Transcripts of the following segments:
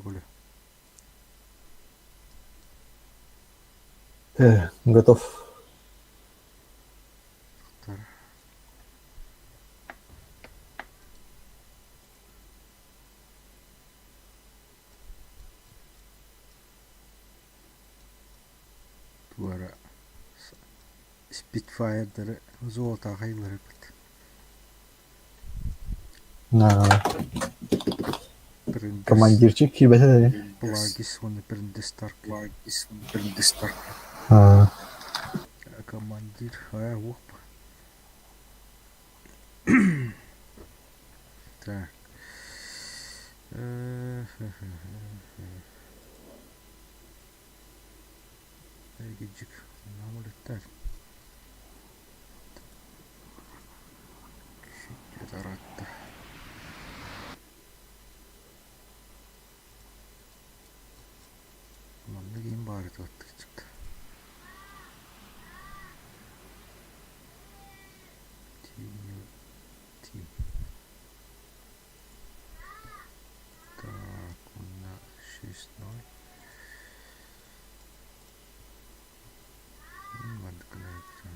Коля. Готов. Так. Туара Spitfire'дары золото хайылары бит. Командирчик кибете dedi. Плагис оны бірінде Старк. Командир. Опа. Так. Гиджик. Намулеттер. Шекет аратты. Мамны кейін бары тоттық çıktı. Team. Так, у меня 6-0. Надо кнопку.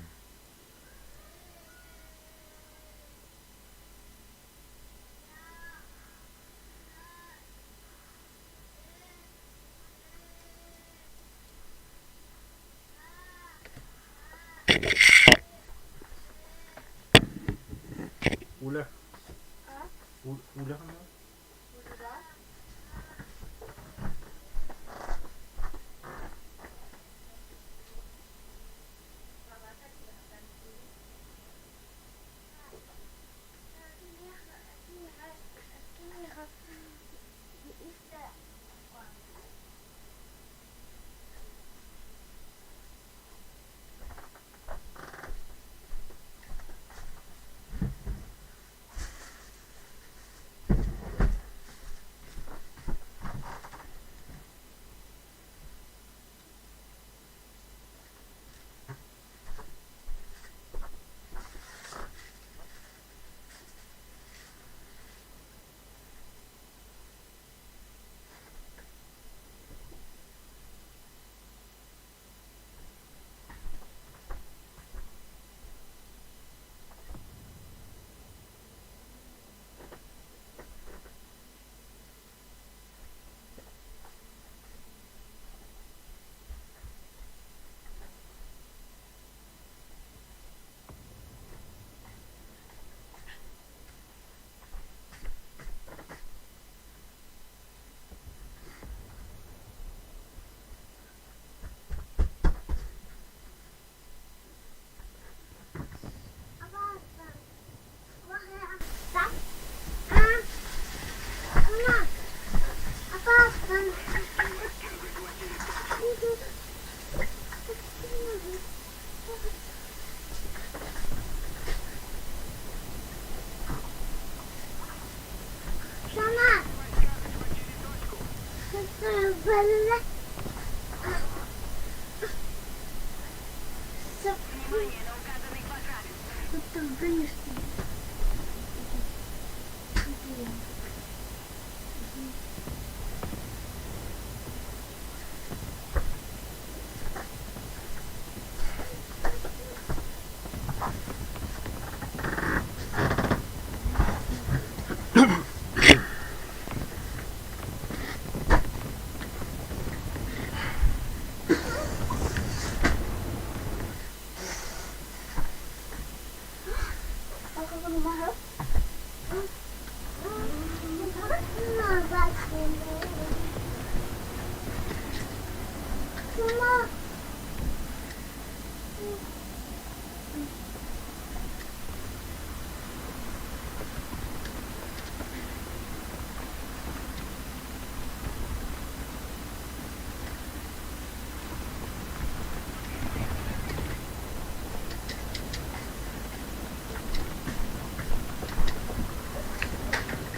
Уля. Уля.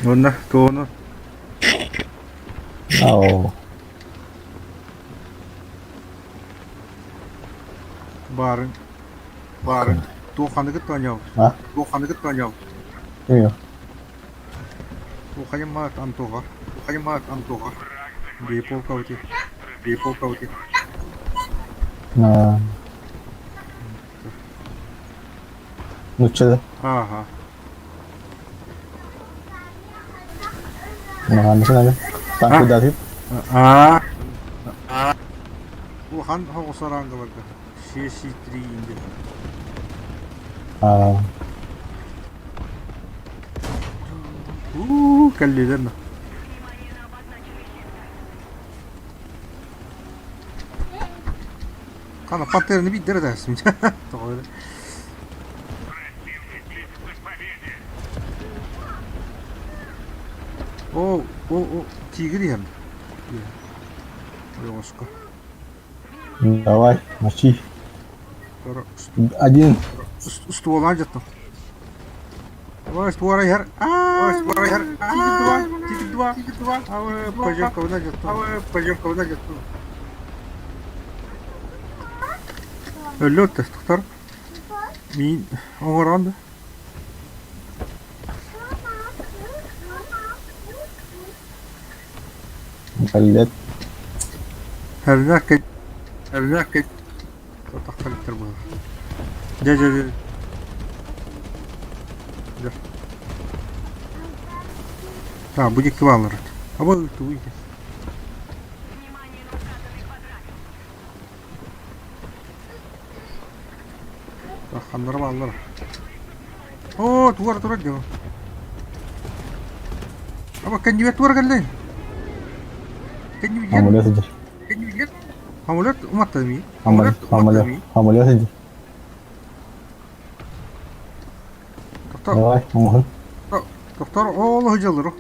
Onunla, doğru. Ау. Барын. Туханы кыт таняу. Yok. Туханы мат Антога. Бейполка өте. Бейполка өте. Ha. Nutçada. Ага. Makanlısı nerede? Tank Ha. udah sih. Бұл хан қосараңғы барды. Шеші-3 инде. Ha. Кәлледен. Қана пантерini бейдер дәрсім. Тоғайды. О, тигр енді. Ёшка. Давай, мочи. Sonra Один. стволан жаттым. Давай створа яр. Створа яр. Тигр два. Пожемковына жаттым. Өлі өтті, тұқтар. Мен оңырғанды. Kalidet. Әрінәк кет. Тақтақ қалиттер бұл. Жа. Будет кивалар. Абай өтті өйді. Хандырып алылар. О, туар деп. Аба кәнжібет туар кәлден. Amulet saja. Amulet umat tadi. Amulet saja. Давай, mohon. Doktor Allah hıcalıdır.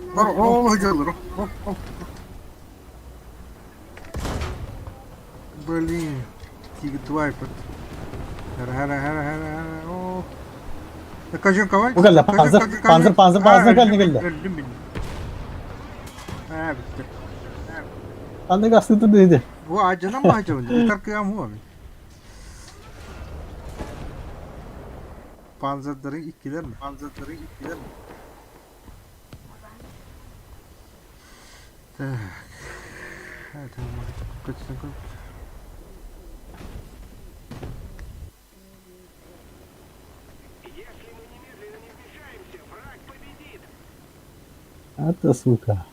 Блин, тигр твай. Hara. Oh. Kaçın kavay. Bu geldi. Panzer geldi. Öldüm ben. Bitti. Anda gastı dedi. Bu acına mı acaba? Yeter kıyam bu abi. Panzerlerin ikiler mi? Так. Это может какой-то. Это сука.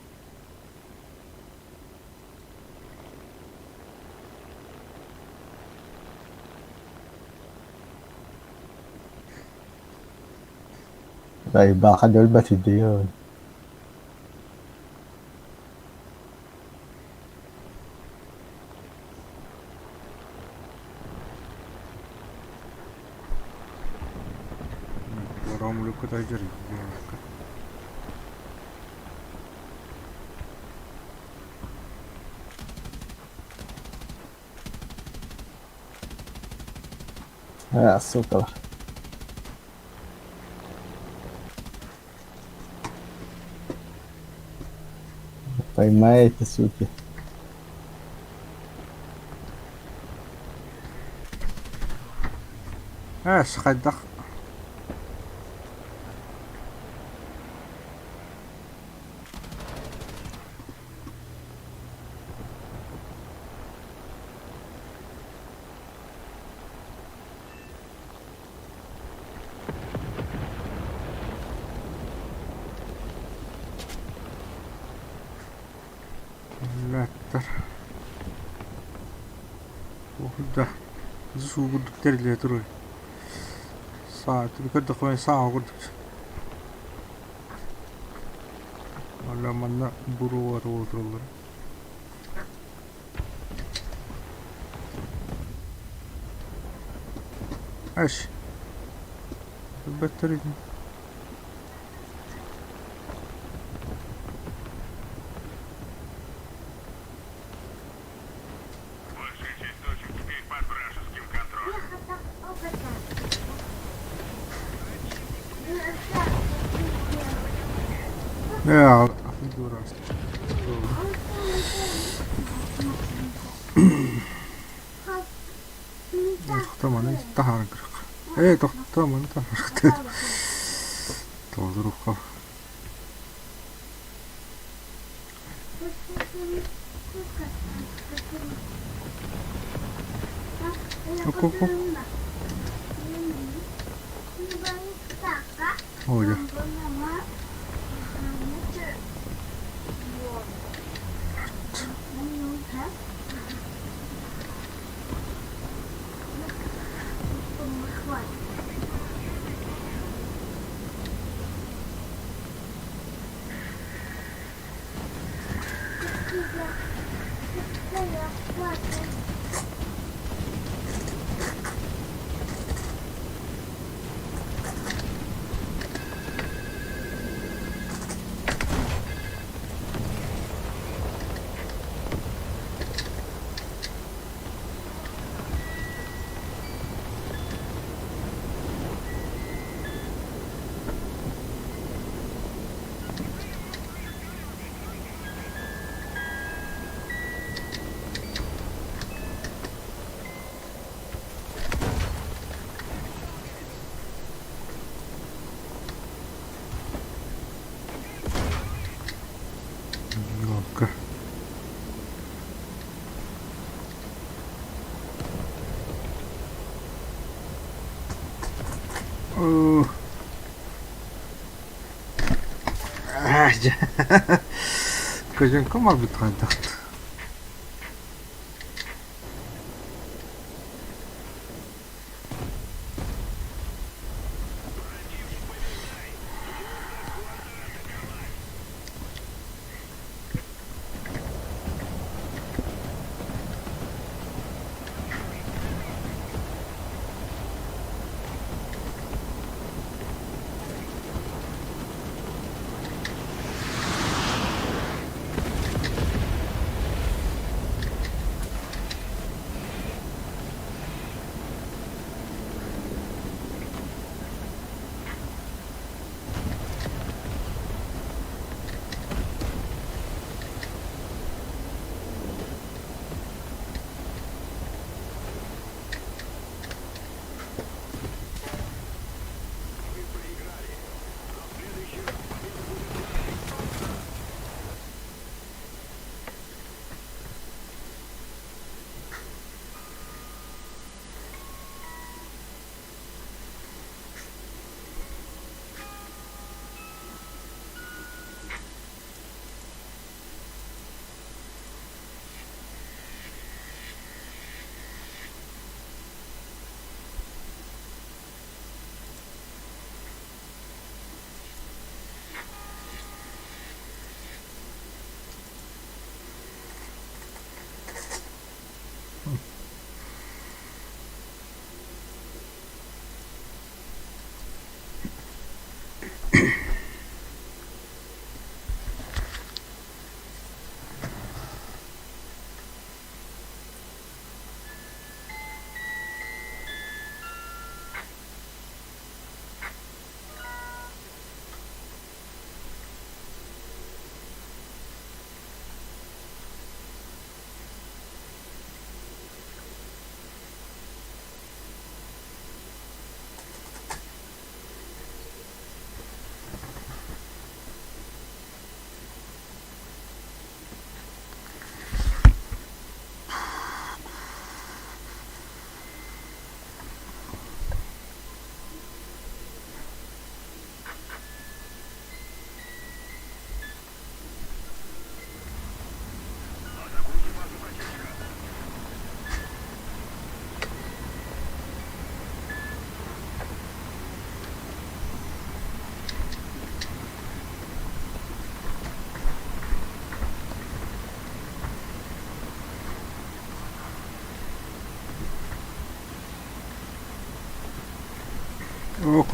Đây bà khăn đôi bà thịt đi ơi. Ромулю куда идет? Сука. Поймаете, суки. Схайдах. ده زو قد ترجع تروي ساعة بكرة خوين ساعة قد ولا منا برو وترولر ايش البطارية Ya, duras. To'xtamani tahan qirq. To'xtamani tahan qirq. To'g'ri qol. Ку-ку. Oh ya. Елка. Кожанка мог би транспорт.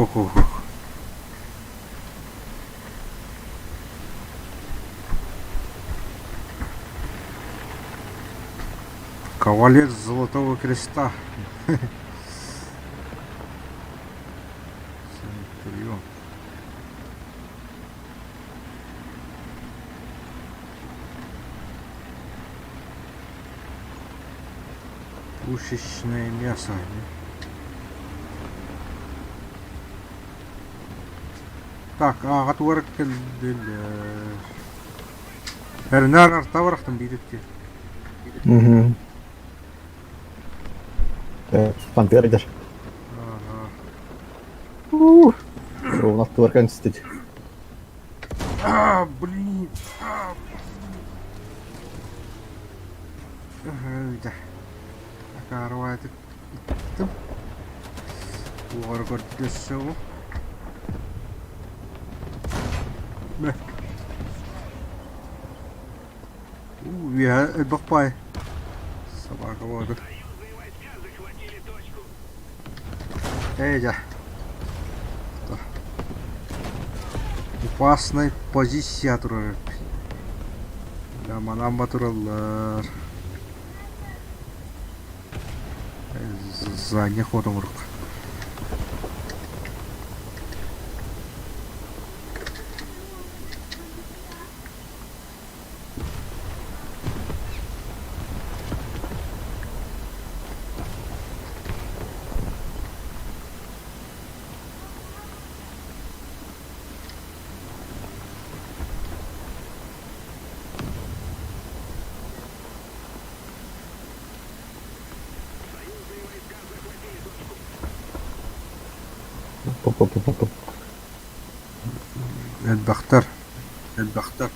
Ох. Кавалер Золотого Креста. Центурион. Пушечное мясо. Так, отвертка для... Әрінәр арта барақтым бейдетке. Угу. Пантердер. Ровно в тваркан стить. Блин. Öyle. Akarva ettim. Bu arada gösteriyor mu? Ne? Ya, bak bay. Sabah kapadı. Да. Опасная позиция турар. Да, манам батураллар. Задний ходом рук. Топ. البختر البختر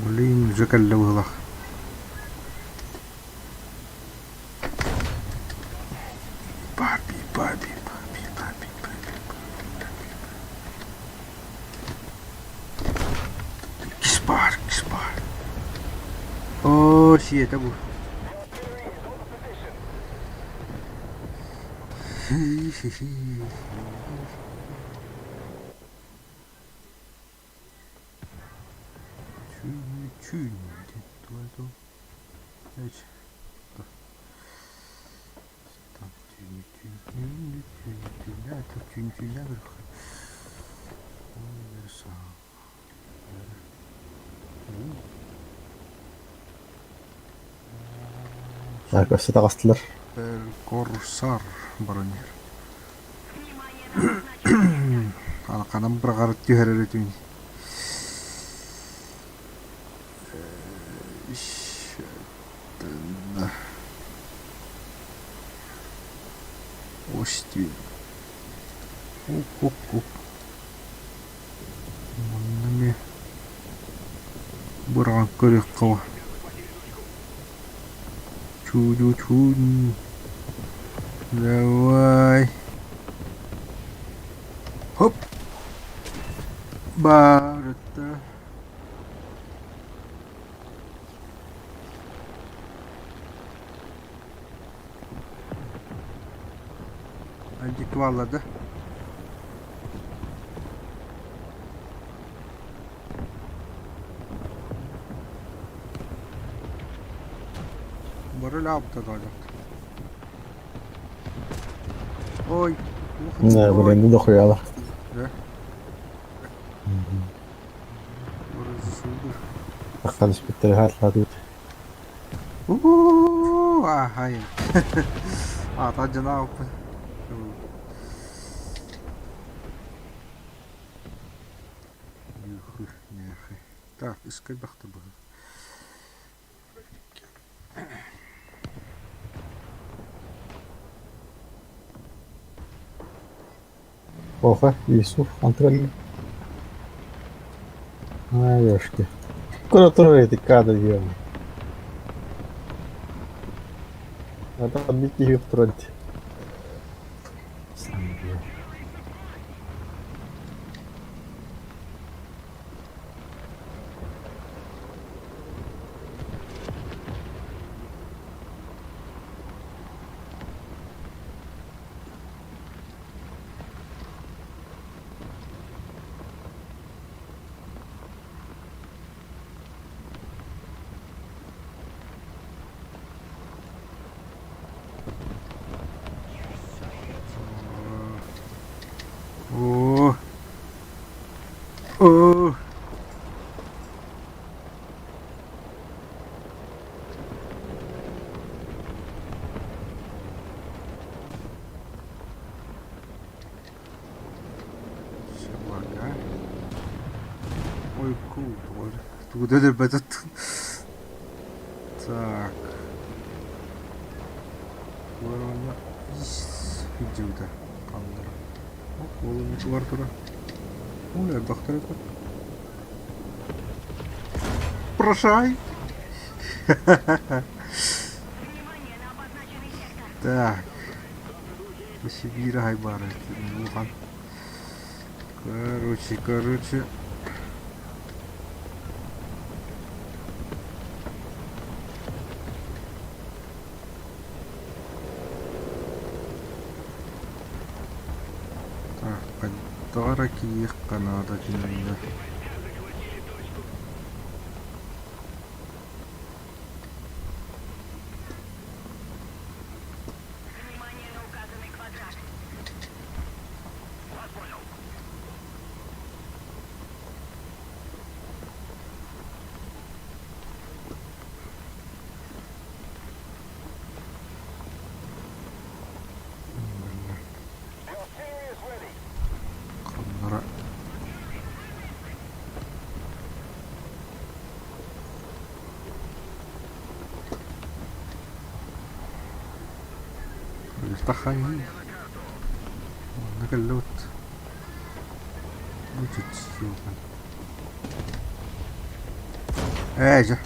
Блин, уже каллы Баби. Киспар. О, shit, это был. Так, все тагыстылар. Корсар баронер. Канам бір қарыт түйәрер етуін. Ости. Оп. Мұннаме бұрған көрек қауа. Чудо. Давай. Хоп. Барыта. Антиквалады. Барыла аптадалды. Ой. Не, блин, не дохуя. Да? Дخلش بالترهات لا دوت. هاي. أعطى جناح. يا أخي. تعرف إيش كيف بختبر. Офа, Юсуф, контроль. Ёшки. Куда эти кадры делают? Надо отбить их в тронте. Ой, кул. Туда дер бетет. Так. Варварна. Видеода. Камера. Қолым бар тұра. Ой, доктор это. Прошай. Так. Сибирь Хайбара. Вухан. Короче. Так, поддараки Канада тенінде. Камера. Тахани. Наколот. Будет съёбан. Же.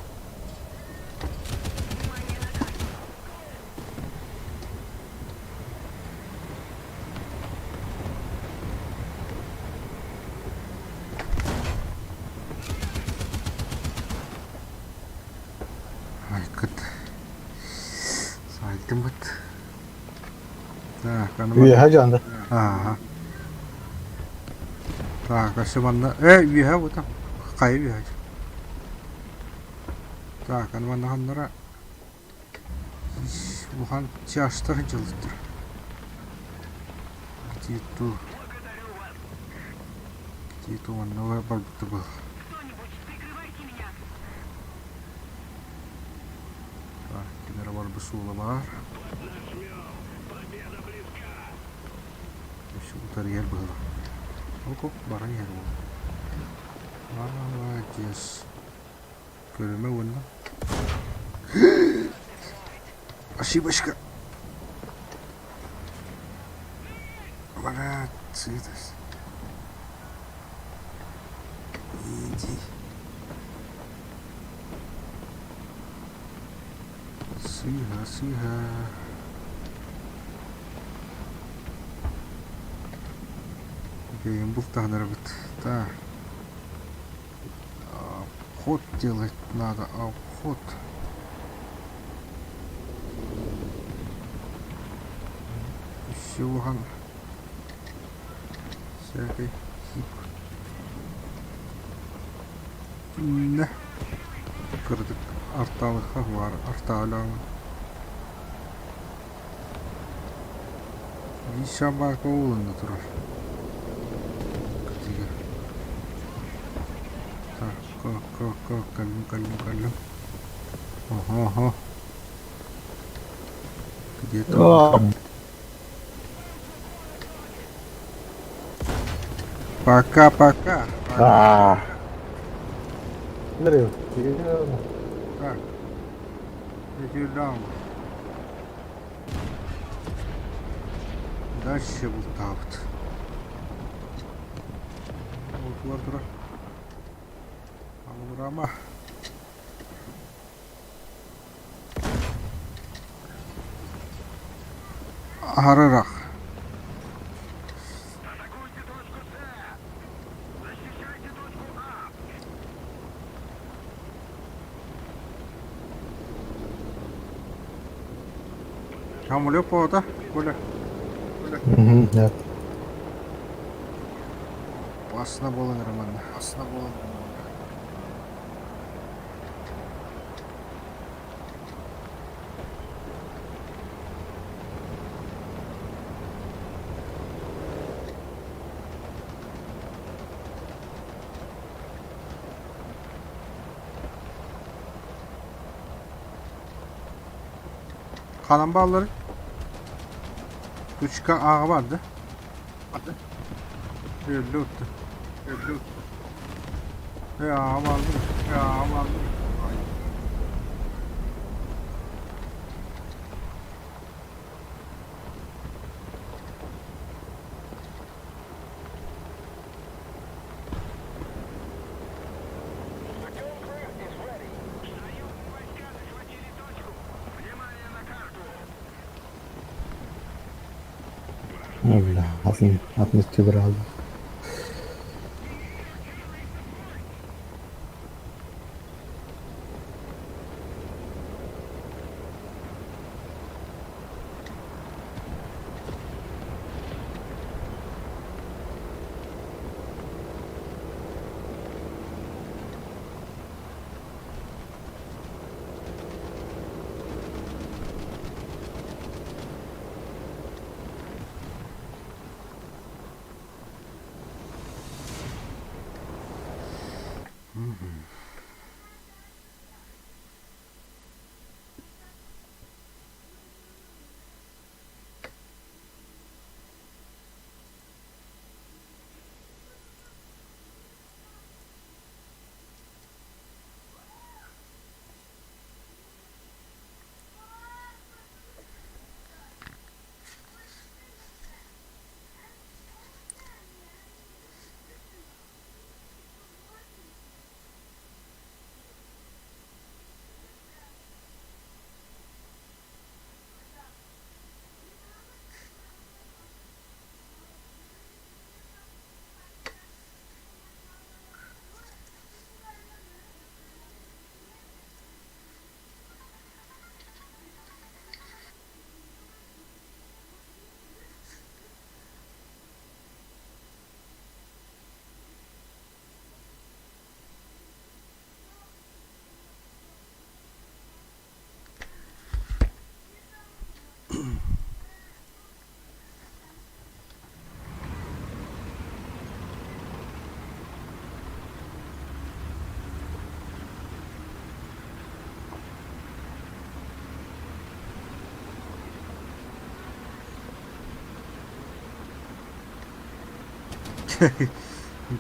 Ай, кыт. Сайтым быт. Так, Üye hacanda. Ага. Так, ашыманда. Виха вот там. Кай виха. Так, анманда хандара. Бухан чаштар жылдыр. Где-то он новая барбута был. Так, кемера барбусы бар. Еще утарьер был. Око, бараньер был. Молодец. Көрме онна. Ошибочка. Молодцы. Иди. Сига. Был тагнер бит. Так. Обход делать надо. Обход. Еще вон. Всякой хип. Да. Кырдык. Арталыха бар. Арталаңы. Bir şabaka oğlunda durur. Ketiga. Tak, kalem. Oho. Где-то. Пока. Nereye? Так. Иди down. Дальше вот так вот. Вот вартура. Панорама. Арарах. Хамулё пода, Коля. Evet. Басына болын романна. Kalan bağları. Küçük ağı vardı. Öldü. Ya aman. Ya aman. Allah. Atmış tübür aldı.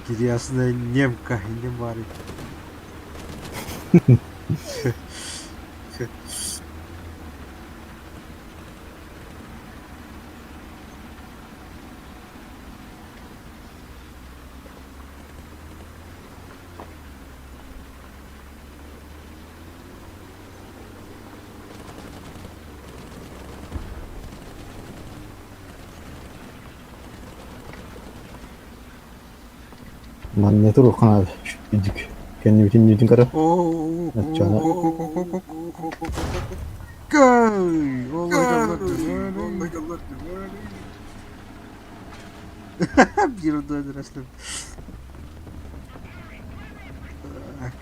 Gidi aslında Niemka, indim bari. Lan ne dur Okan abi. Şu düdük. Kendi bütün düdük ara. Oo, Atacağına. Gay! Vallahi Allah böyle. Bir döndür aslan.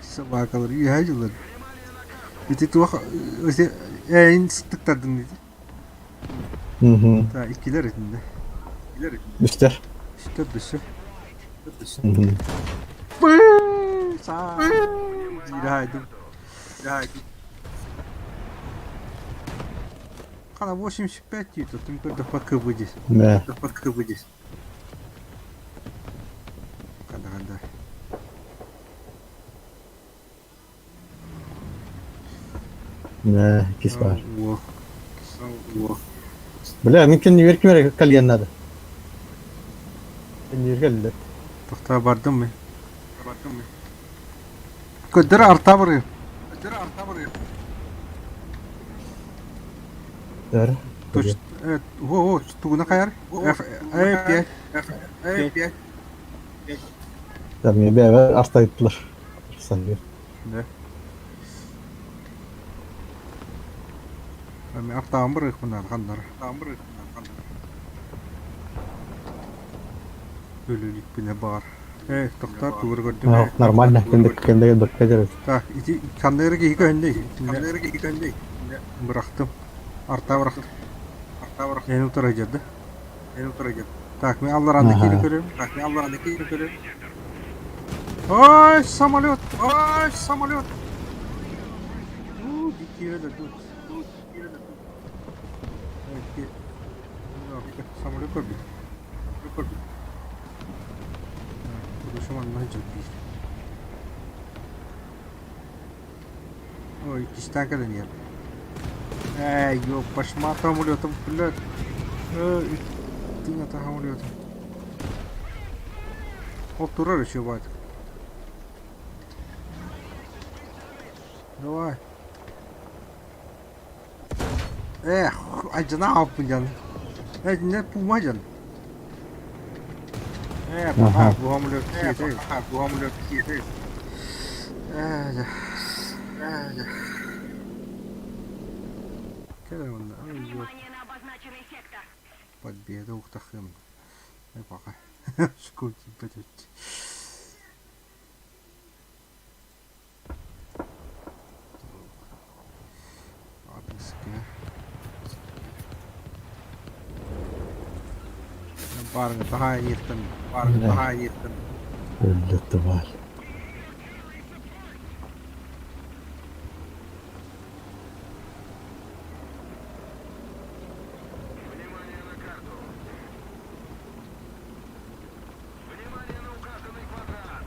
Sabaha kalır. İyi hayırlı. Bir tek tu işte en sıktıklardan dedi. Hı hı. Ta ikiler etinde. Üster. İşte dışı. Hı hı. Sağ. Bir haydım. Kana 85 її, то тільки до поки буде. Ne? Kada. Ne? İkisi var. Во. Бля, mümkün New York mi kalyan hadi. New York geldi. Tohta bardın mı? Ködür arta vuruyor. Der. Tuş, evet, ho, tuğuna kayar. F, Tabii bir eve arsa gittiler. Sanıyor. Ne? Ben artağın vuruyor bunlar, kanlar. Ölülük bile bağır. Tohta tuğur gördüm. Нормально. Kendi bakacağız. Tak, iti kanları giyik önde. Bıraktım. Arta bıraktım. En oturacaktı. Так, мы Алларандaki görüyorum. Ой, самолет! Dikiyor da dur. Evet, самолет gördüm. Duruşum anlayacak bir. Ой, киштан каден yer. Эй, ёб, başıma atam oluyordum, блядь. Ты atam oluyordum. Вот турер еще бать. Давай. Эх, acına yapmayacaksın. Ne bulmayacaksın. Ага. Bu hamle kiyete. Bu hamle kiyete. Куда он? Внимание на обозначенный сектор. Победа, ух ты, хэм. Пока. Школьки, блядь. Адреска. Барга, daha yırttın. Barga, Ne? daha yırttın. Öldü тварь. Внимание на карту. Внимание на указанный квадрат.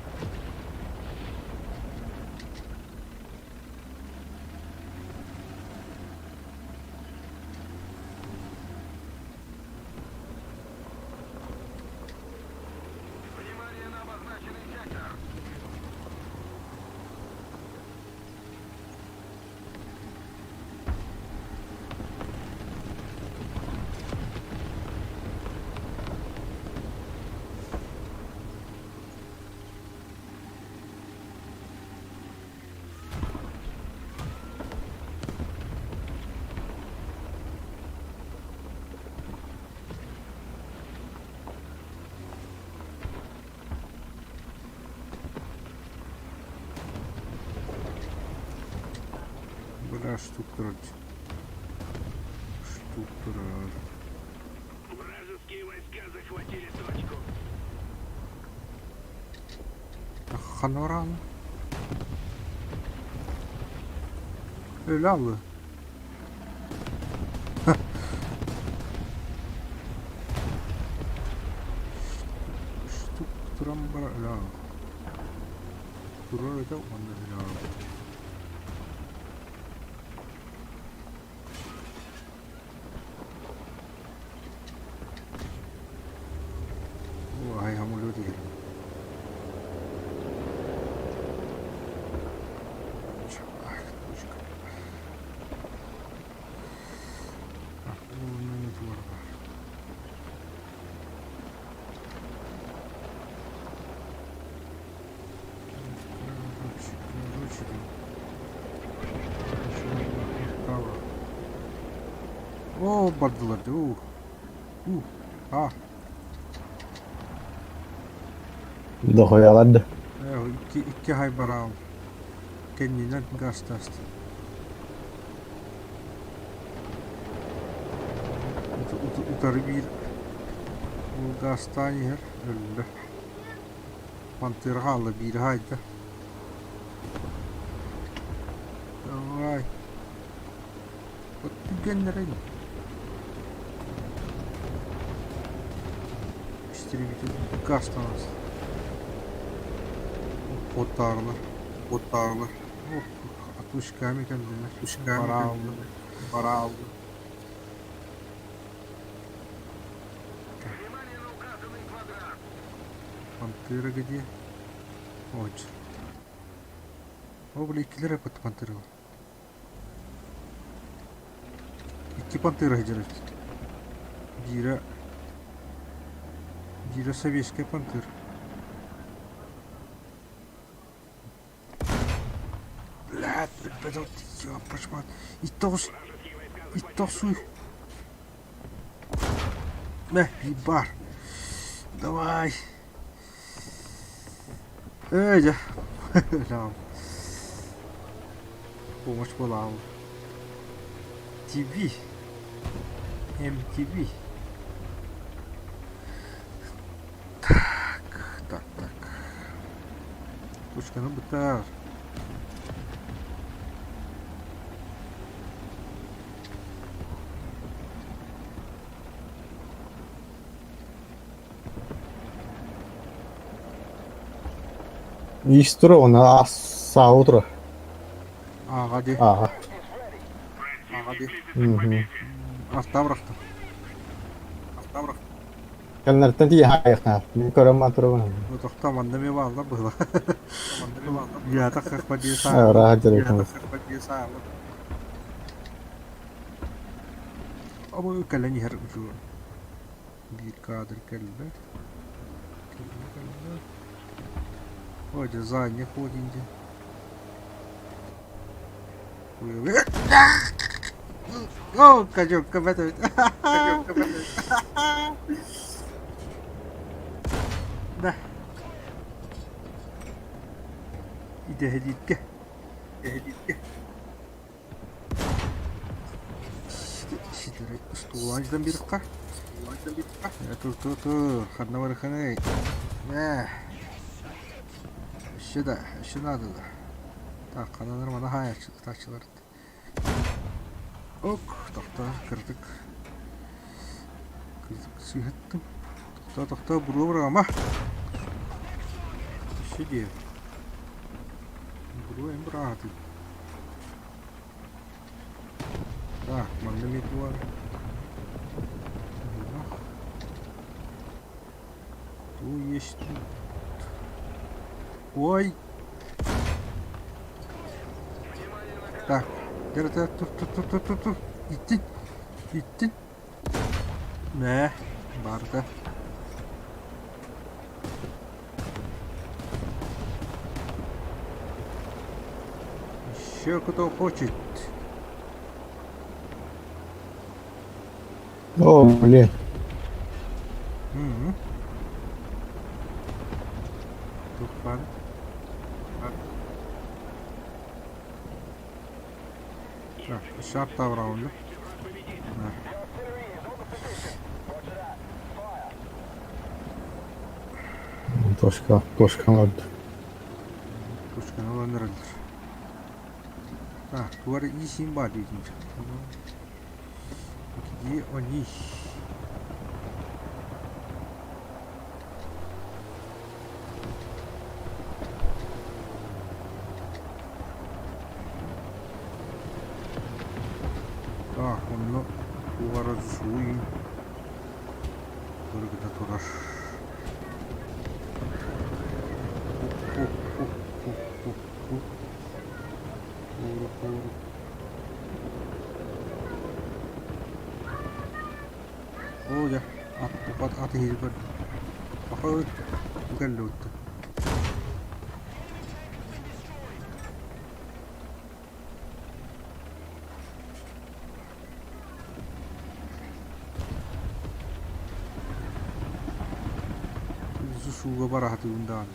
Внимание на обозначенный сектор. Бля, штук, короче. Штук, короче. Вражеские войска захватили точку. Ханоран. Öyle abla. Штук турам бар öyle abi. Turar öyle onda öyle abi. Vay hamur değil. О, бардылар. Ha. Dokoyaladı. İki hay baram. Kendinden gaz tastı. Utarı bir bu gazdan yer öldü. Pantera halı bir haydi. Vay. Bak genlerin. İşte gazdan az. Otlarlar. Otlarlar. Oh, 60 km kendiler. 60 km para aldı. Para aldı. Внимание на указанный квадрат. Пантера где? Очень. О, бля, 2 lira yapıttı pantera. 2 pantera hıcırır. Бира советская пантера. Блядь, пошмат. И толсуй. Ебар. Давай. Эй, помощь была. ТВ. MTV. Так. Пушка, ну бытар. İş duru ona sağ otur. Ağa de. Aha. Ağa de. Mhm. Artta bıraktım. Artta bıraktım. Kenlerden diye hayakna. Min körem matro. Bu tokta mandamı bağlı bu. Mandamı bağlı. Ya da kakma diye Ha, sağ. rahat Ya da direktimiz. kakma diye sağ. Ama kalen yer şu. Bir kadir kelle. O cezayı koyunca. Oh, cayó, completamente. Cayó, completamente. Nah. İde hediyetke. Hediyetke. Şidere stoğlancıdan bir dakika. Stoğlancıdan bir dakika. Ya dur. Kadına var kanay. Ne? Şida adı da. Tak kanallar bana hayal taşçılar. Ok, tahta kırdık. Sıhhattım. Tahta buraya ama. Şey diye. Buraya en rahatı. Tak, mandam itu var. Tu есть. Ой. Так, dur. Gittin. Ne? Barda. Еще кто хочет. О, блин. Тут пан. Шарт тавраунда. Toşkan vardı. Kuşkanı öldürülür. Ha, duvara iyi şeyim var diyeceğim. İyi, o iyi. Ah, onu duvara suyun. Bölgede durar. Oh ya, at hilbir. Bakın, bukan luttu. Suga barahati undan.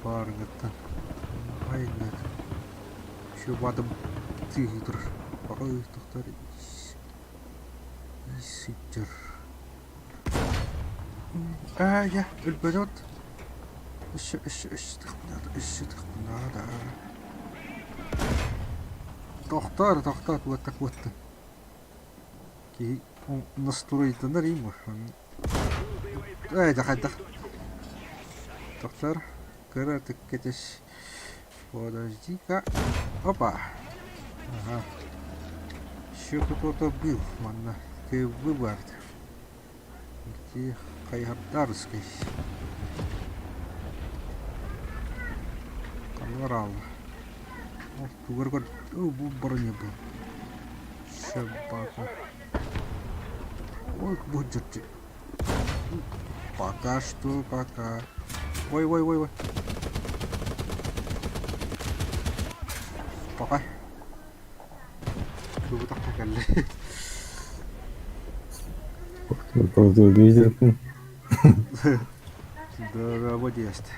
Barangata. Aynen. Şu badım tihidir. Bakın doktor. Siktir. Ya, البنات. ايش تخبنا هذا. تختار وتا. كي نسطوري تنريم. دخل. تختار. قررت كتش. Подожди-ка. Опа. Ага. Еще кто-то был, манна. Ты выбрать. Где Кайгартарский. Колорал. Ох, тугар. Бубр не был. Собака. Ой, будете. Пока что, пока. Ой. Пока. Dur tak geldi. Просто видел. Да, вот есть.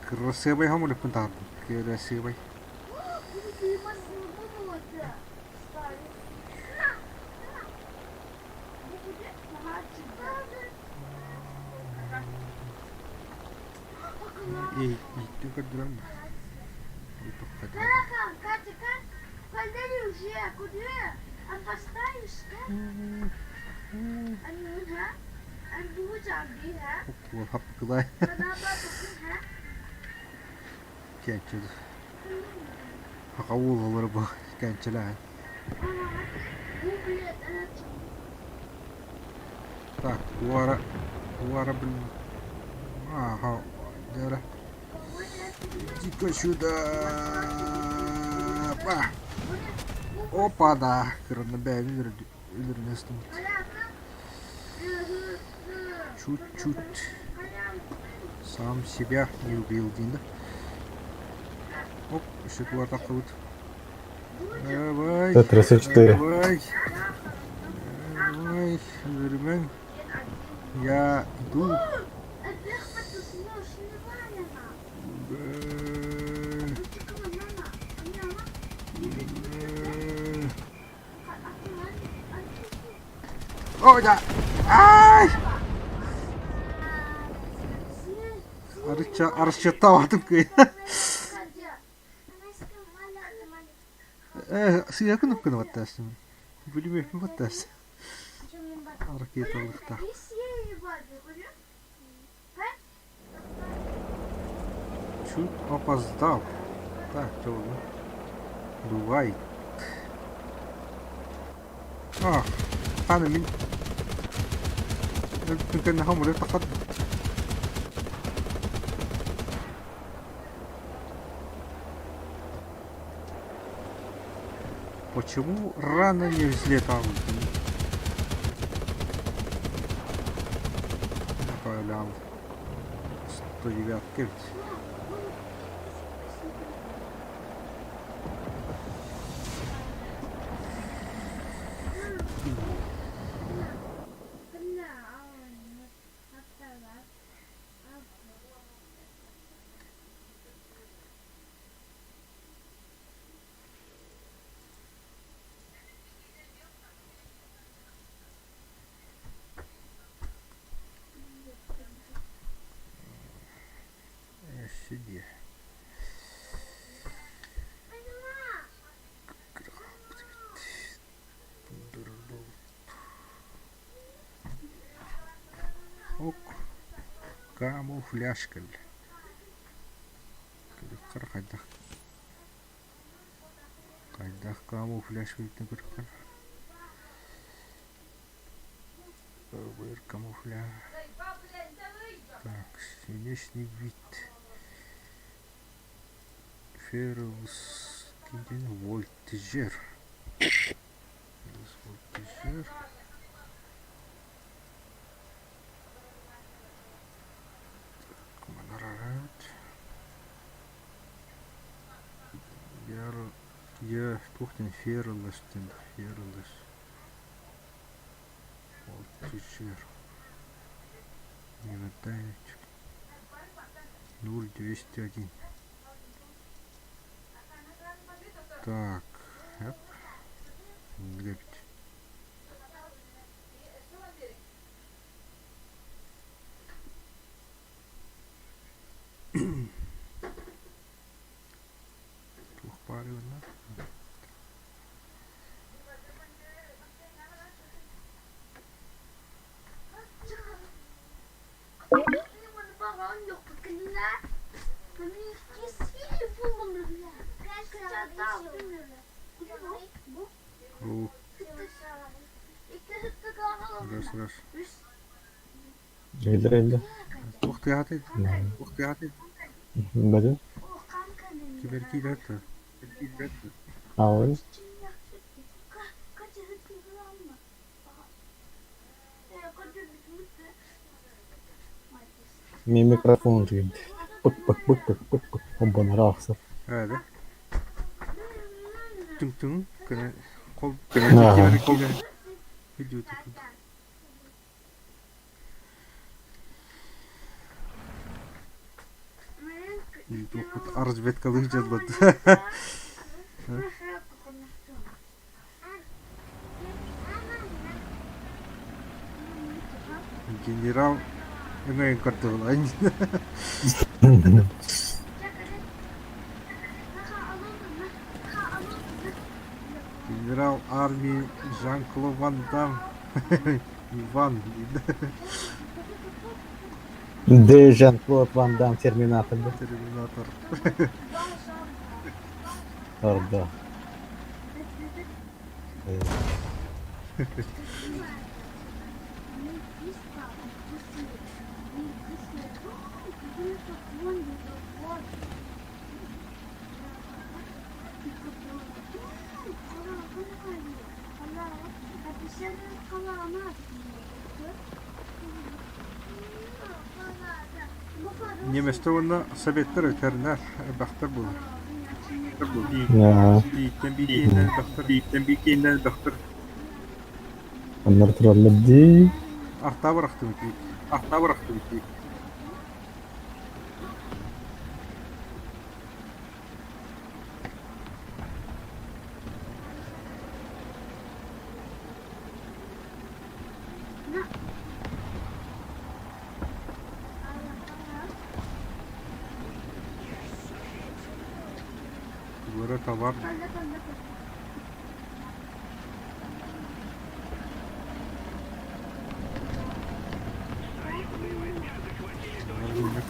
Красивый гамуль пунтар. Красивый. иттен көрдүрөм да. Ол хапкылай. Кенчеді. Хақауыл олар бұл кенчелай. Так, у ара блин. Ага, дера. Иди-ка сюда. Опа, да. Коронабия ülürünüstüm. Чуть-чуть. Сам себя не убил, Дина. Оп, еще два такого. Давай. Т-34. Давай. Давай, Вермен. Я иду. Ой, да. Ай! Арчаттаватым кый. Сыя кынып ваттасым. Билбейм ваттас. Ракеталыкта. Чуть опоздал. Так, что бывает. أنا من يمكن هم يتقدم. Почему рано не взлетал? Полян 109 кельт. Сиди. Ок. Камуфляж кел. Кайдах камуфляж битен көркөн. Бер камуфляж. Так, внешний вид. Феррус вольтежер. Вольтежер. Манарарат. Я тухтен феррус. Вольтежер. Не хватает. 0201. Так, оп. Глядь. Двухпаревно. Раз. Elde. Ух ты, Bilmedin. Киберкилерді. Ağır. Min mikrofon ringde. Bık. O bana rahatsız. Öyle. Tüm. Kol. Gidiyordu. Разведка жазбады. Генерал Enggak kartu lain. General Army Jean-Claude Van Damme. Иван. De Jean-Claude Van Damme Terminator'da. Терминатор. Orada. Evet. Неместе Неместе оны советтер өтерінер бақтар бұл. Ya, Биіктен бикейінен бақтар. onlar trolladı. Арта бырақты бітейік. Арта бырақты бітейік. Böyle tavar.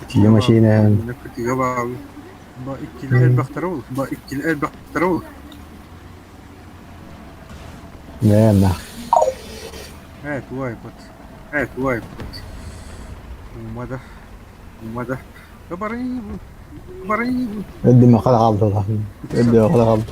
Тиye машина. Kütüge bağlı. Ba ikkili el baktara ol. Ba ikkili el baktara ol. Ne nah. Evet, bu iPad. Evet, bu iPad. Umadı. Umadı. Kabarayı bu. Kabarayı bu. Ödeme kadar kaldı lan. Ödeme kadar kaldı.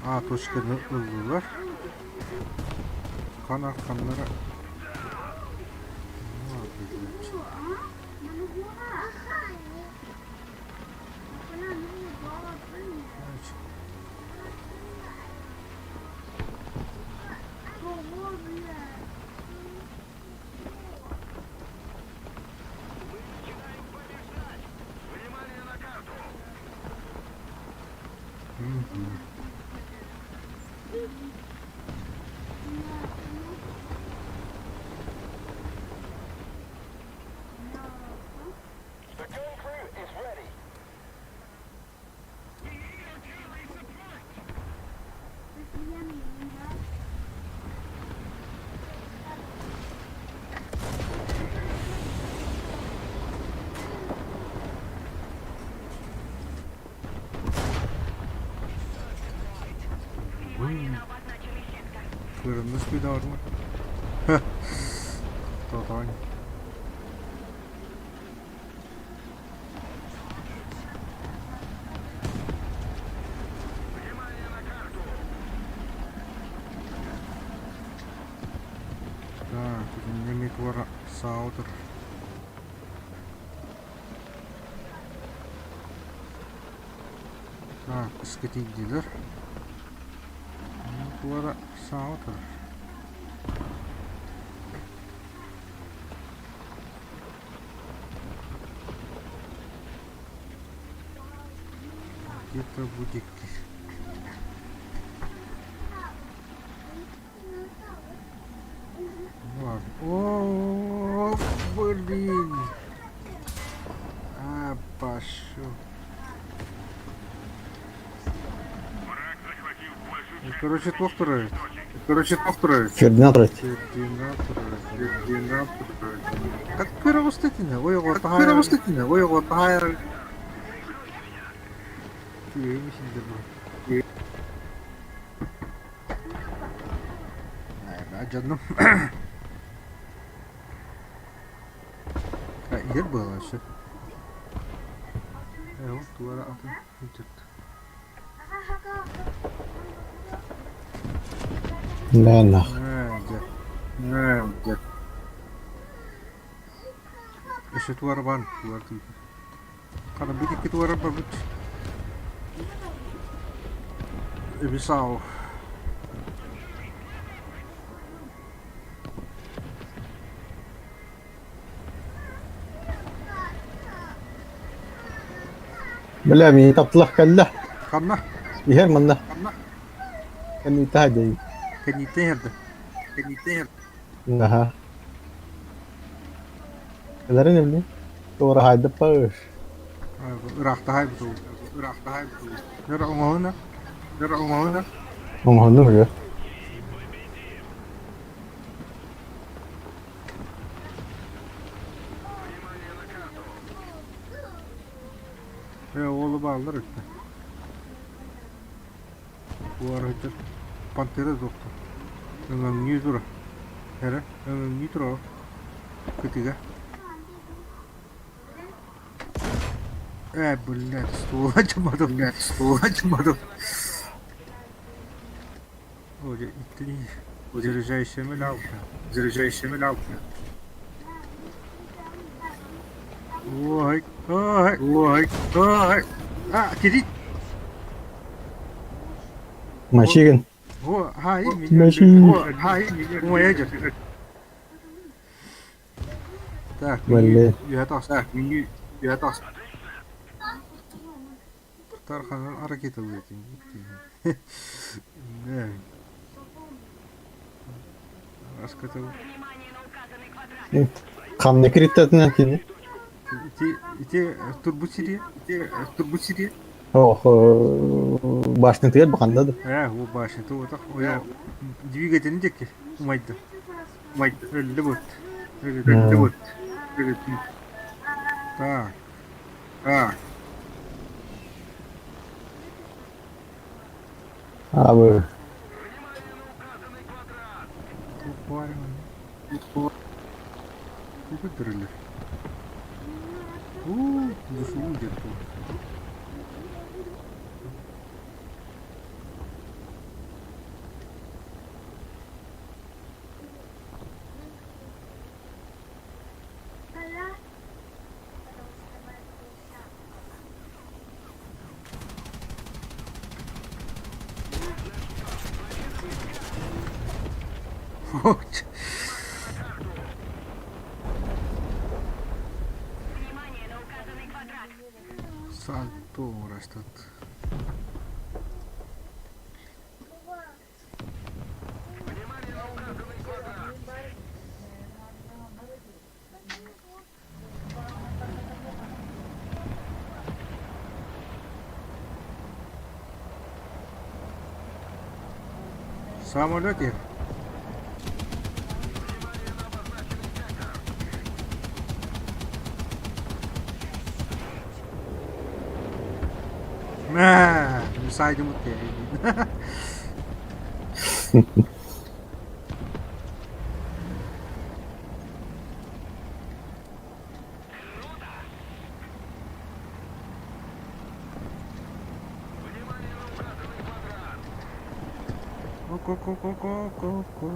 A точканы ылдылар. Kan arkanlara. Внимание на карту! The gun crew is ready. Внимание на обозначенный сектор. Fırında speed var mı? Heh. Total. Внимание на карту! Так, немет var sağdır. Так, ıskıtıydılar. Duvara sağdır. Где-то будет. Var. О, блин. А, пошел. Враг захватил большую Короче, повторяю. Терминатор. Терминатор. Как перевостатина? Ой, вот перевостатина. Ой, вот хайр. Тиемишин дебу. Ай, canım. Ha, yer böyle şey. Evet, duvara atın. Bitirdi. Ne nah. Gel. Eşit var ban. Var değil. Karena bidik itu var babut. Bisa. بلا مي تطلع كله Kanna. يهر منه Kanna. كان يتهدي Kenite herdi. Kenite herdi. نها كذا نبني ورا هاي دبر Irak'ta hay bu. Irak'ta hay bu. Nere uma huna? Nere uma huna? هم هنو يا Oğlu bağlar işte. Bu ara hiç pantera doktor. Ömüm 100 lira. Hele, ömüm 100 lira. Kıtıga. Блядь, стул açamadım. Блядь, стул açamadım. Оля, итли. Заряжающая мелявка. Заряжающая мелявка. Ой, ой, ой, ой. А, кредит. ماشي هو هاي ماشي. هو هاي هو يجر. Так, ولا يهتاس. Так, يهتاس. Tarhan'ın hareket alıyor. Ne? Раскатал. Внимание на указанный квадрат. خامنة كريتاتنا كده İti turbusiriye. İti turbusiriye. هو başını tıyır bakanda da O başında o da o ya двигатель не ki umaydı. Umaydı. Öyle bot. Öyle bot. Öyle. Так. Так. abi Выдрали. Душу где-то. Внимание на указанный квадрат. Сальто растет. Самолете. Müsaade mutlu. Ко-ко-ко-ко-ко-ко.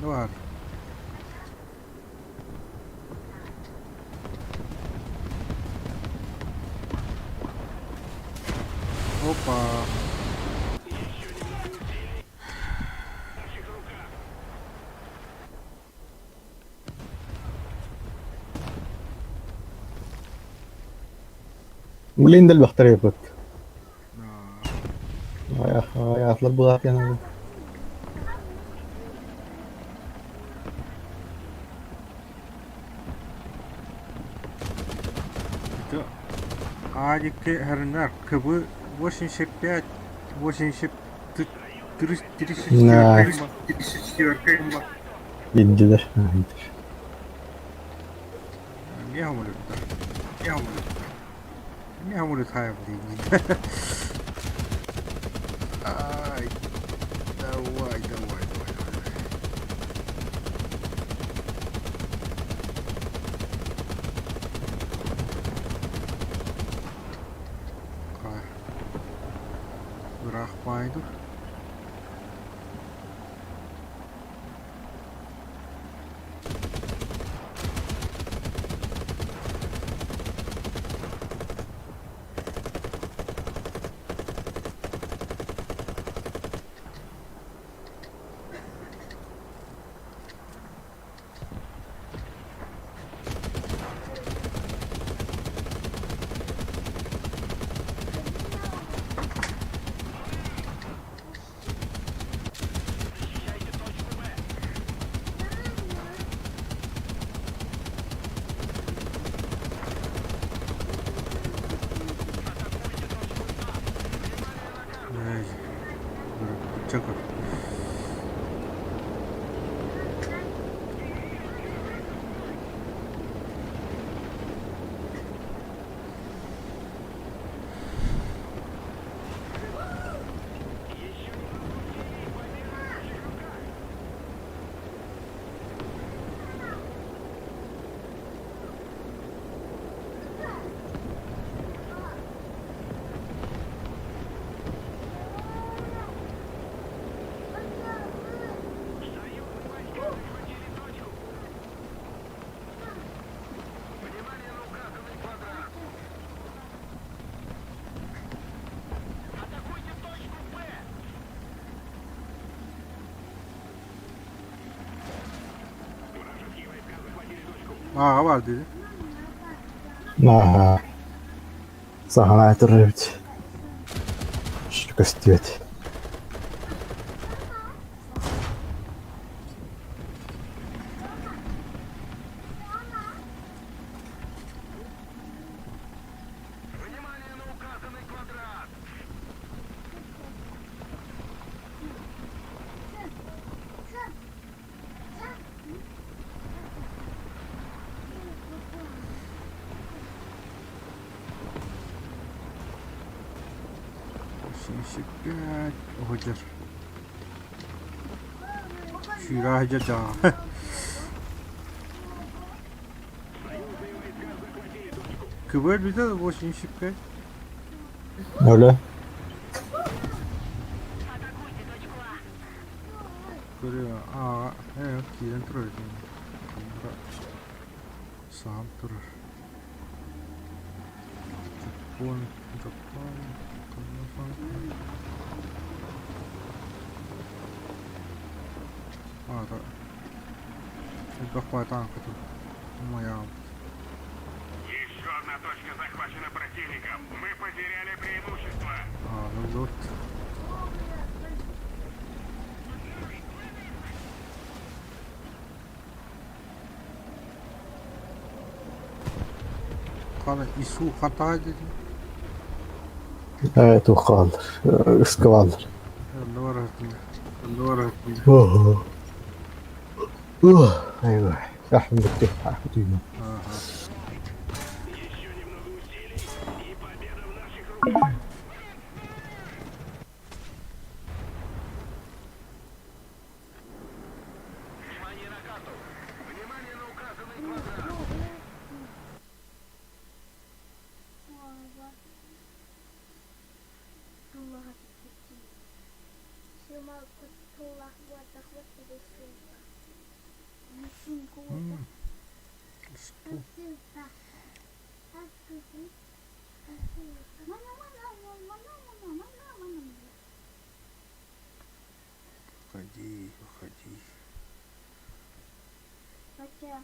Ne var? Hoppa. مولين ده البختار يفوت يا اطلب بغاك انا Это Адики Гернер, КБ 85, 80, 34, 34. ينجدر ينجدر Не говорю, да. Не говорю. Не амулетаем деньги. Ай, давай. Bırakmaydı. Ай, Çakır. Внимание на указанный квадрат. Атакуйте точку Б. Вражеские войска захватили точку. Ağa var dedi. Ага. Сагана турывать. Что сделать? Внимание на указанный квадрат. Şimşek 5. Hocar. Şura hoca da. Kıvır bir de bu şimşek 5. Öyle. Атакуйте точку А. Görüyor. Aa, evet, kiren durur. Sağım durur. Japon. А, да. Это хватанка тут. Моя. Еще одна точка захвачена противником. Мы потеряли преимущество. А, ну вот. Kana isu hata dedi. Evet o kaldır. Iskıvaldır. Allah var hakkında. Allah var hakkında. ايوه احمد الدفع حدينا. Aha. Еще немного усилий, и победа в наших руках. Внимание на карту. Внимание на указанный квадрат. Что? Уходи, уходи. Так.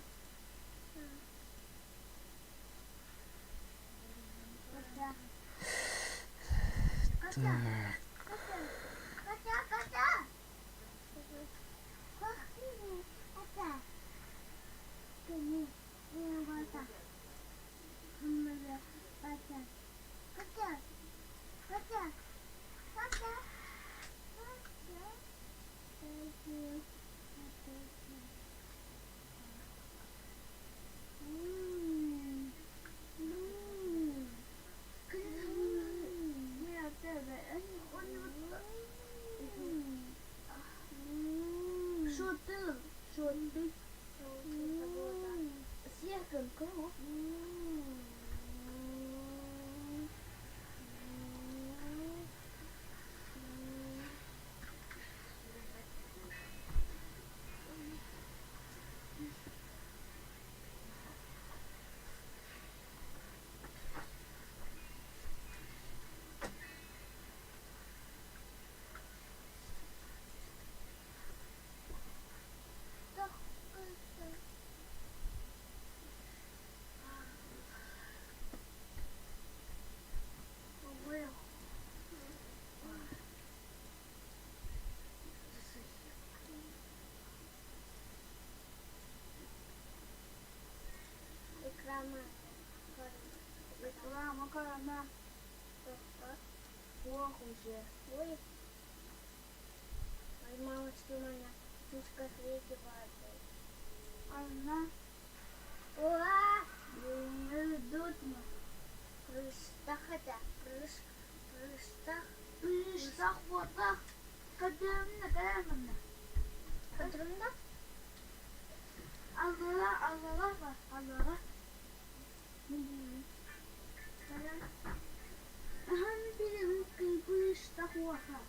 Реклама корона. Ох уже. Ой. Ой, мама, что у меня чушка светится. Она. Уа! Идут мы. Прыштах это. Прыштах вот так. Кадамна. Кадамна? Аллах. Ага, набери прыштах вот так.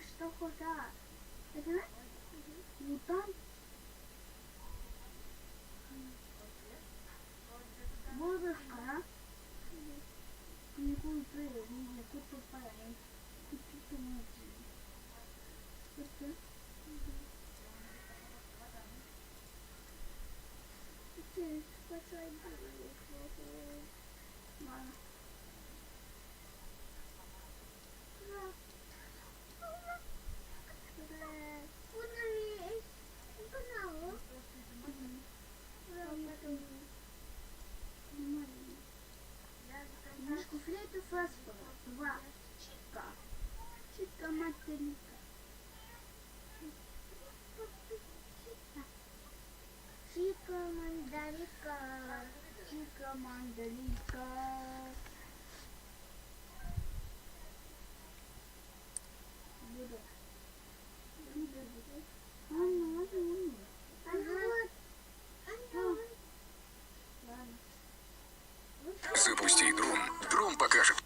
Что хода? Это вот там. Воздушка. Не купи, не купи. Купи мать. Что? Ты спасай меня. Мама. Мишку флейту фосфора. 2. Чика материка. Чика мандарика. Буду. Запусти дрон. Дрон покажет.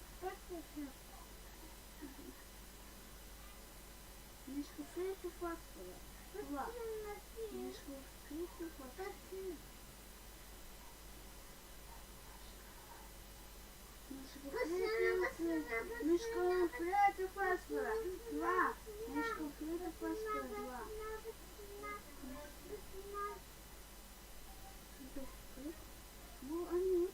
Мишку флейту фосфора. 2. Мишку флейту фосфора. Мишку флейту фосфора. 2. Мишку флейту фосфора. 2. Ну, они.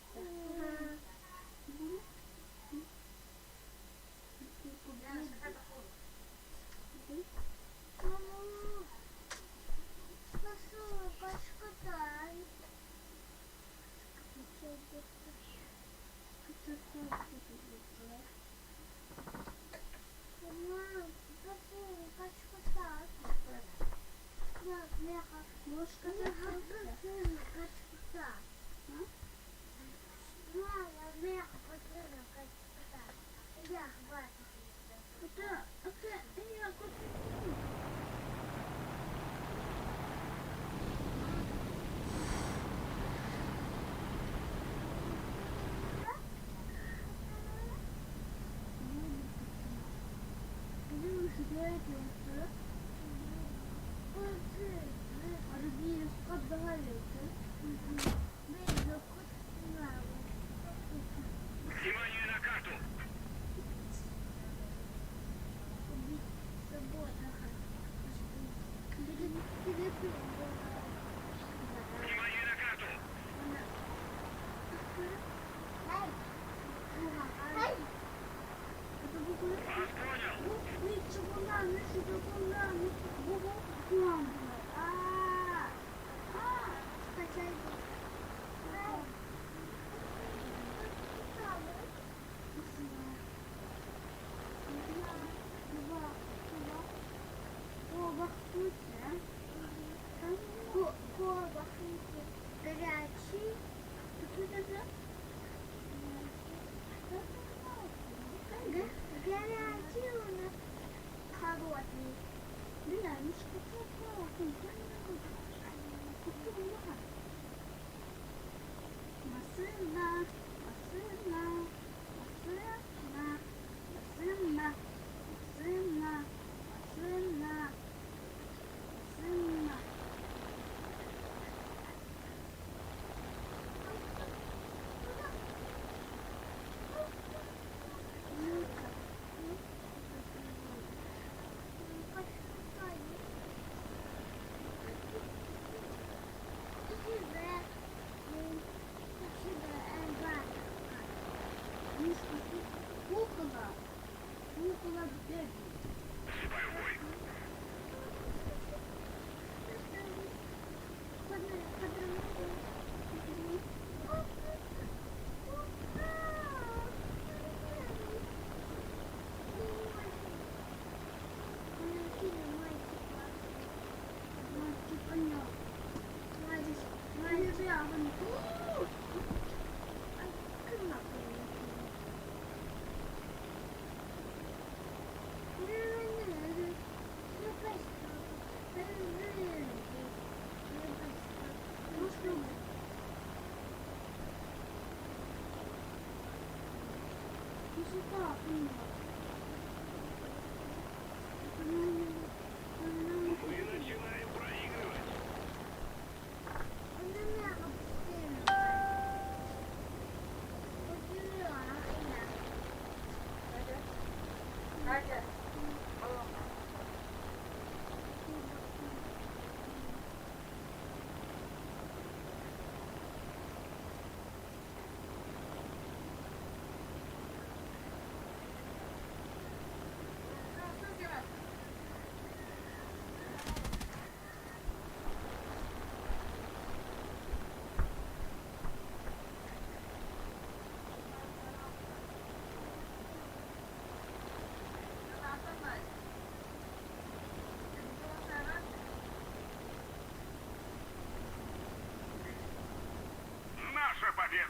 Внимание на карту! Внимание на карту! Вас понял!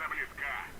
Победа близка.